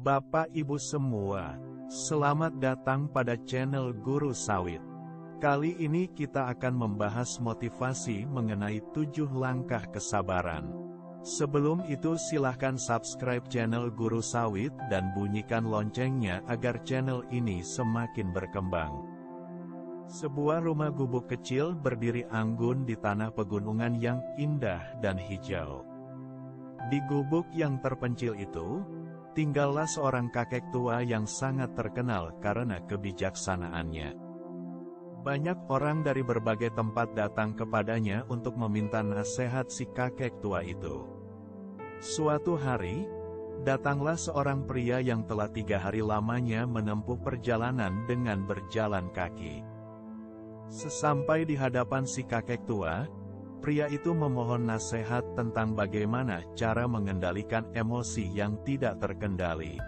Bapak Ibu semua, selamat datang pada channel Guru Sawit. Kali ini kita akan membahas motivasi mengenai 7 langkah kesabaran. Sebelum itu silahkan subscribe channel Guru Sawit dan bunyikan loncengnya agar channel ini semakin berkembang. Sebuah rumah gubuk kecil berdiri anggun di tanah pegunungan yang indah dan hijau. Di gubuk yang terpencil itu, tinggallah seorang kakek tua yang sangat terkenal karena kebijaksanaannya. Banyak orang dari berbagai tempat datang kepadanya untuk meminta nasihat si kakek tua itu. Suatu hari, datanglah seorang pria yang telah 3 hari lamanya menempuh perjalanan dengan berjalan kaki. Sesampai di hadapan si kakek tua, pria itu memohon nasihat tentang bagaimana cara mengendalikan emosi yang tidak terkendali.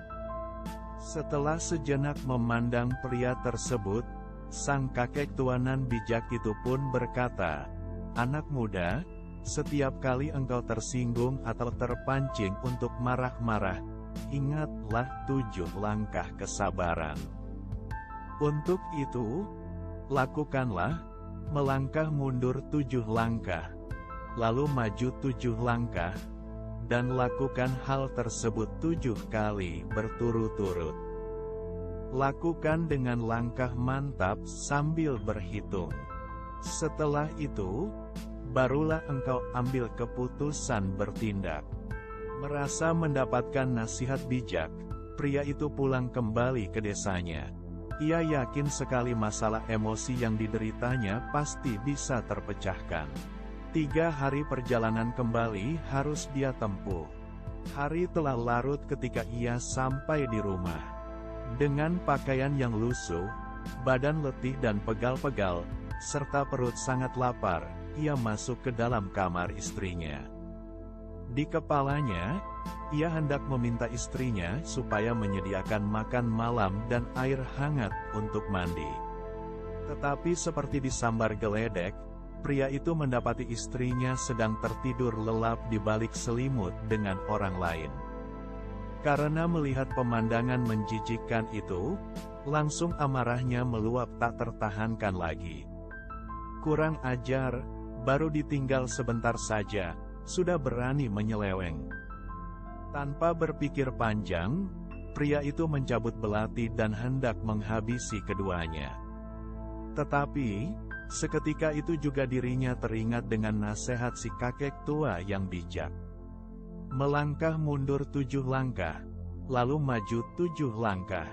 Setelah sejenak memandang pria tersebut, sang kakek tua nan bijak itu pun berkata, "Anak muda, setiap kali engkau tersinggung atau terpancing untuk marah-marah, ingatlah 7 langkah kesabaran. Untuk itu, lakukanlah, melangkah mundur 7 langkah, lalu maju 7 langkah, dan lakukan hal tersebut 7 kali berturut-turut. Lakukan dengan langkah mantap sambil berhitung. Setelah itu, barulah engkau ambil keputusan bertindak." Merasa mendapatkan nasihat bijak, pria itu pulang kembali ke desanya. Ia yakin sekali masalah emosi yang dideritanya pasti bisa terpecahkan. 3 hari perjalanan kembali harus dia tempuh. Hari telah larut ketika ia sampai di rumah. Dengan pakaian yang lusuh, badan letih dan pegal-pegal, serta perut sangat lapar, ia masuk ke dalam kamar istrinya. Di kepalanya, ia hendak meminta istrinya supaya menyediakan makan malam dan air hangat untuk mandi. Tetapi seperti disambar geledek, pria itu mendapati istrinya sedang tertidur lelap di balik selimut dengan orang lain. Karena melihat pemandangan menjijikkan itu, langsung amarahnya meluap tak tertahankan lagi. Kurang ajar, baru ditinggal sebentar saja, sudah berani menyeleweng. Tanpa berpikir panjang, pria itu mencabut belati dan hendak menghabisi keduanya. Tetapi, seketika itu juga dirinya teringat dengan nasihat si kakek tua yang bijak. Melangkah mundur 7 langkah, lalu maju 7 langkah.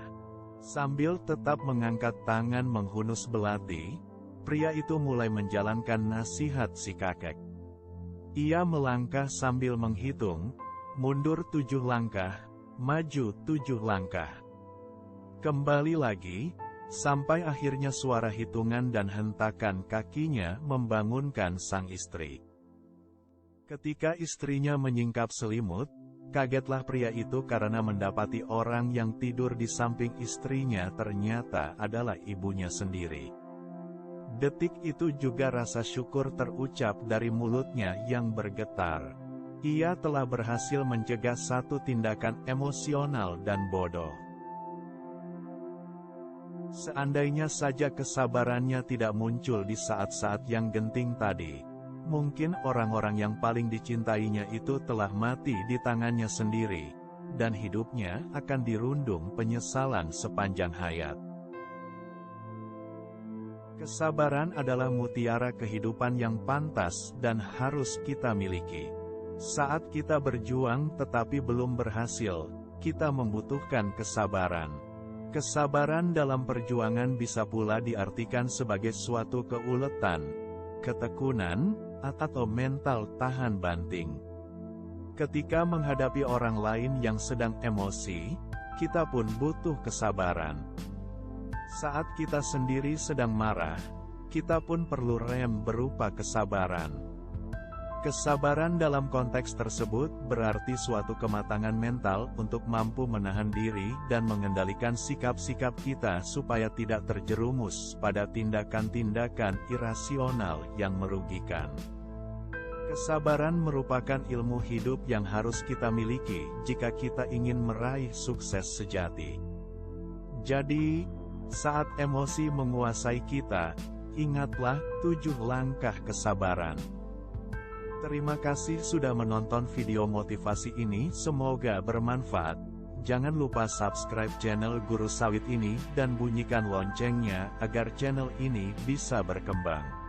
Sambil tetap mengangkat tangan menghunus belati, pria itu mulai menjalankan nasihat si kakek. Ia melangkah sambil menghitung, mundur 7 langkah, maju 7 langkah. Kembali lagi, sampai akhirnya suara hitungan dan hentakan kakinya membangunkan sang istri. Ketika istrinya menyingkap selimut, kagetlah pria itu karena mendapati orang yang tidur di samping istrinya ternyata adalah ibunya sendiri. Detik itu juga rasa syukur terucap dari mulutnya yang bergetar. Ia telah berhasil mencegah satu tindakan emosional dan bodoh. Seandainya saja kesabarannya tidak muncul di saat-saat yang genting tadi, mungkin orang-orang yang paling dicintainya itu telah mati di tangannya sendiri, dan hidupnya akan dirundung penyesalan sepanjang hayat. Kesabaran adalah mutiara kehidupan yang pantas dan harus kita miliki. Saat kita berjuang tetapi belum berhasil, kita membutuhkan kesabaran. Kesabaran dalam perjuangan bisa pula diartikan sebagai suatu keuletan, ketekunan, atau mental tahan banting. Ketika menghadapi orang lain yang sedang emosi, kita pun butuh kesabaran. Saat kita sendiri sedang marah, kita pun perlu rem berupa kesabaran. Kesabaran dalam konteks tersebut berarti suatu kematangan mental untuk mampu menahan diri dan mengendalikan sikap-sikap kita supaya tidak terjerumus pada tindakan-tindakan irasional yang merugikan. Kesabaran merupakan ilmu hidup yang harus kita miliki jika kita ingin meraih sukses sejati. Jadi, saat emosi menguasai kita, ingatlah 7 langkah kesabaran. Terima kasih sudah menonton video motivasi ini, semoga bermanfaat. Jangan lupa subscribe channel Guru Sawit ini dan bunyikan loncengnya agar channel ini bisa berkembang.